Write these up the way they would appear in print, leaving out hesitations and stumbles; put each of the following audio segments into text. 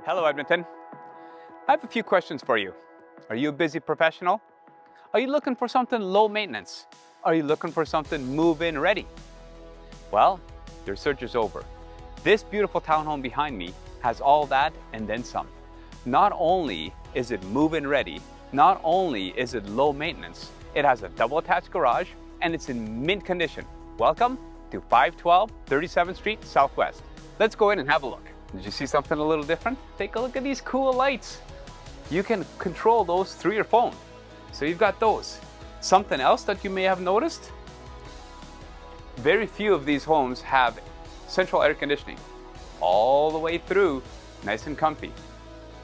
Hello, Edmonton. I have a few questions for you. Are you a busy professional? Are you looking for something low maintenance? Are you looking for something move-in ready? Well, your search is over. This beautiful townhome behind me has all that and then some. Not only is it move-in ready, not only is it low maintenance, it has a double attached garage and it's in mint condition. Welcome to 512 37th Street Southwest. Let's go in and have a look. Did you see something a little different? Take a look at these cool lights. You can control those through your phone. So you've got those. Something else that you may have noticed? Very few of these homes have central air conditioning. All the way through, nice and comfy.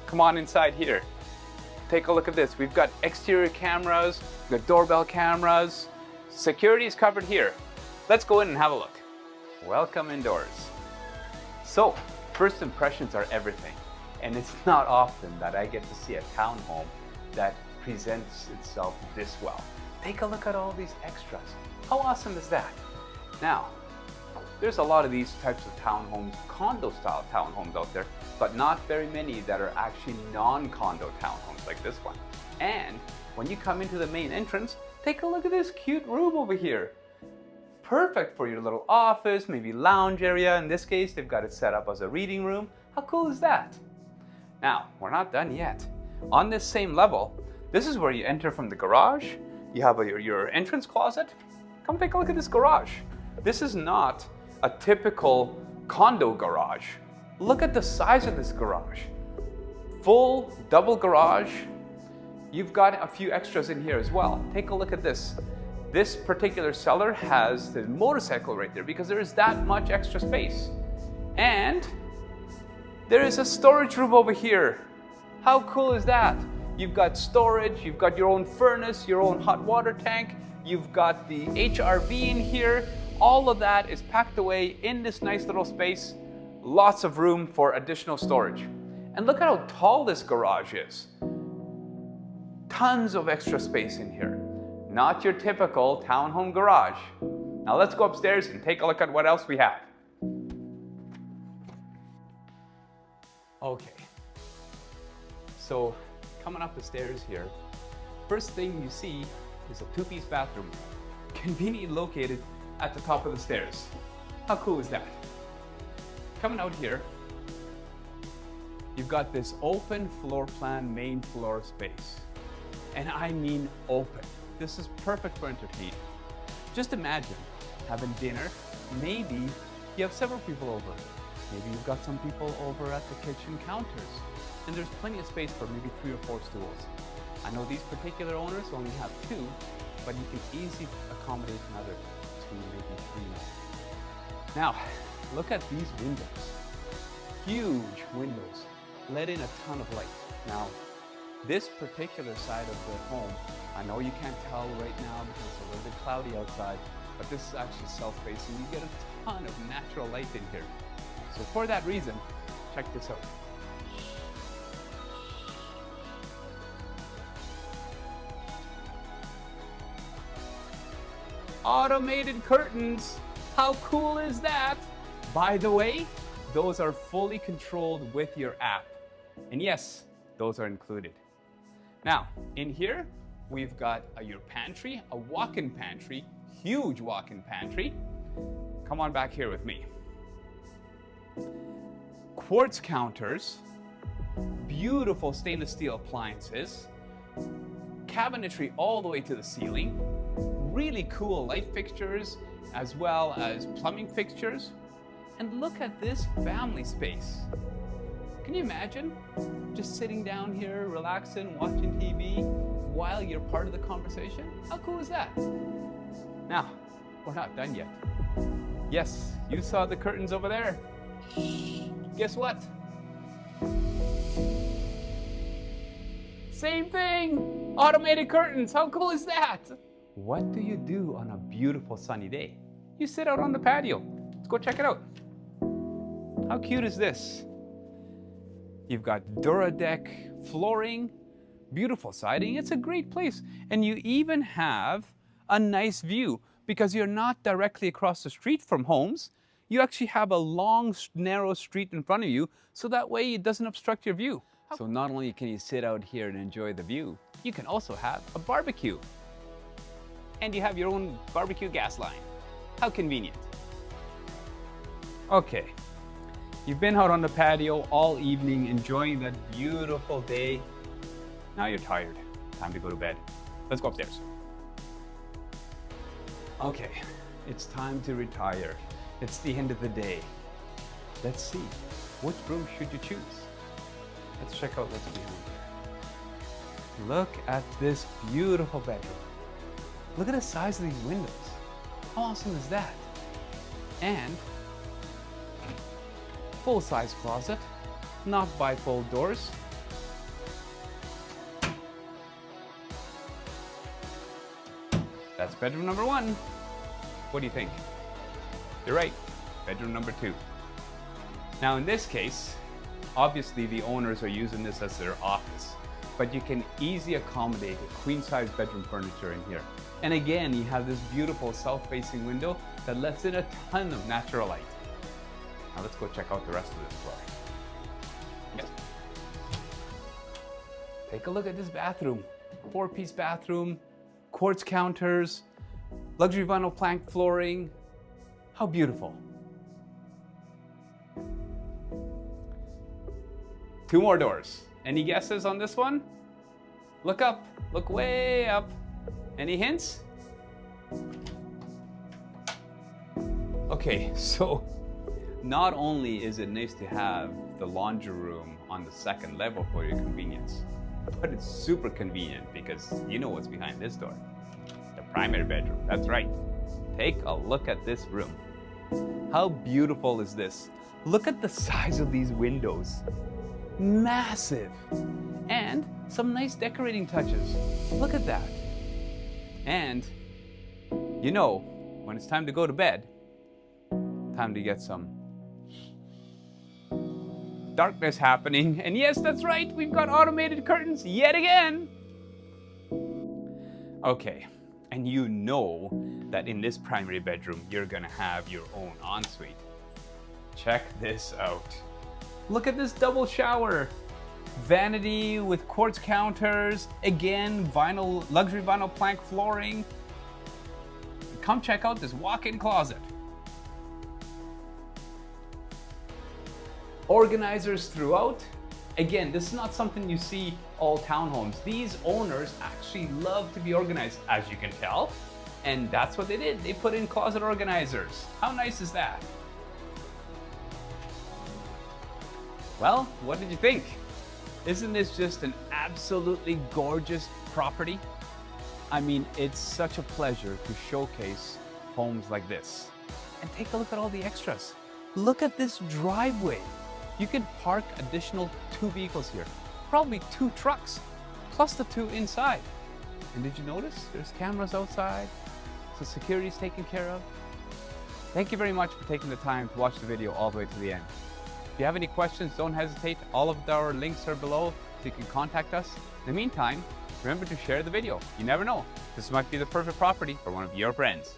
Come on inside here. Take a look at this. We've got exterior cameras, we've got doorbell cameras. Security is covered here. Let's go in and have a look. Welcome indoors. So, first impressions are everything. And it's not often that I get to see a townhome that presents itself this well. Take a look at all these extras. How awesome is that? Now, there's a lot of these types of townhomes, condo style townhomes out there, but not very many that are actually non-condo townhomes like this one. And when you come into the main entrance, take a look at this cute room over here. Perfect for your little office, maybe lounge area. In this case, they've got it set up as a reading room. How cool is that? Now, we're not done yet. On this same level, this is where you enter from the garage. You have your entrance closet. Come take a look at this garage. This is not a typical condo garage. Look at the size of this garage. Full double garage. You've got a few extras in here as well. Take a look at this. This particular seller has the motorcycle right there because there is that much extra space. And there is a storage room over here. How cool is that? You've got storage, you've got your own furnace, your own hot water tank, you've got the HRV in here. All of that is packed away in this nice little space. Lots of room for additional storage. And look at how tall this garage is. Tons of extra space in here. Not your typical townhome garage. Now let's go upstairs and take a look at what else we have. Okay, so coming up the stairs here, first thing you see is a two-piece bathroom, conveniently located at the top of the stairs. How cool is that? Coming out here, you've got this open floor plan main floor space. And I mean open. This is perfect for entertaining. Just imagine having dinner. Maybe you have several people over. Maybe you've got some people over at the kitchen counters. And there's plenty of space for maybe 3 or 4 stools. I know these particular owners only have 2, but you can easily accommodate another 2, maybe 3 more. Now, look at these windows. Huge windows, let in a ton of light. Now, this particular side of the home, I know you can't tell right now because it's a little bit cloudy outside, but this is actually south-facing. You get a ton of natural light in here. So for that reason, check this out. Automated curtains. How cool is that? By the way, those are fully controlled with your app. And yes, those are included. Now, in here, we've got your pantry, a walk-in pantry, huge walk-in pantry. Come on back here with me. Quartz counters, beautiful stainless steel appliances, cabinetry all the way to the ceiling, really cool light fixtures as well as plumbing fixtures. And look at this family space. Can you imagine just sitting down here, relaxing, watching TV while you're part of the conversation? How cool is that? Now, we're not done yet. Yes, you saw the curtains over there. Guess what? Same thing, automated curtains. How cool is that? What do you do on a beautiful sunny day? You sit out on the patio. Let's go check it out. How cute is this? You've got Duradek flooring, beautiful siding. It's a great place. And you even have a nice view because you're not directly across the street from homes. You actually have a long, narrow street in front of you, so that way it doesn't obstruct your view. So not only can you sit out here and enjoy the view, you can also have a barbecue. And you have your own barbecue gas line. How convenient. Okay, you've been out on the patio all evening enjoying that beautiful day. Now you're tired. Time to go to bed. Let's go upstairs. Okay, it's time to retire. It's the end of the day. Let's see, which room should you choose? Let's check out what's behind here. Look at this beautiful bedroom. Look at the size of these windows. How awesome is that? And full-size closet, not bifold doors. That's bedroom number 1. What do you think? You're right, bedroom number 2. Now in this case, obviously the owners are using this as their office, but you can easily accommodate a queen-size bedroom furniture in here. And again, you have this beautiful south-facing window that lets in a ton of natural light. Now let's go check out the rest of this floor. Yes. Take a look at this bathroom. 4-piece bathroom, quartz counters, luxury vinyl plank flooring. How beautiful. 2 more doors. Any guesses on this one? Look up, look way up. Any hints? Okay, so not only is it nice to have the laundry room on the 2nd level for your convenience, but it's super convenient because you know what's behind this door. The primary bedroom, that's right. Take a look at this room. How beautiful is this? Look at the size of these windows. Massive. And some nice decorating touches. Look at that. And you know, when it's time to go to bed, time to get some darkness happening. And yes, that's right, we've got automated curtains yet again. Okay, and you know that in this primary bedroom, you're gonna have your own ensuite. Check this out. Look at this double shower. Vanity with quartz counters. Again, luxury vinyl plank flooring. Come check out this walk-in closet. Organizers throughout. Again, this is not something you see all townhomes. These owners actually love to be organized, as you can tell. And that's what they did. They put in closet organizers. How nice is that? Well, what did you think? Isn't this just an absolutely gorgeous property? I mean, it's such a pleasure to showcase homes like this. And take a look at all the extras. Look at this driveway. You can park additional 2 vehicles here, probably 2 trucks, plus the 2 inside. And did you notice there's cameras outside, so security's taken care of? Thank you very much for taking the time to watch the video all the way to the end. If you have any questions, don't hesitate. All of our links are below, so you can contact us. In the meantime, remember to share the video. You never know, this might be the perfect property for one of your friends.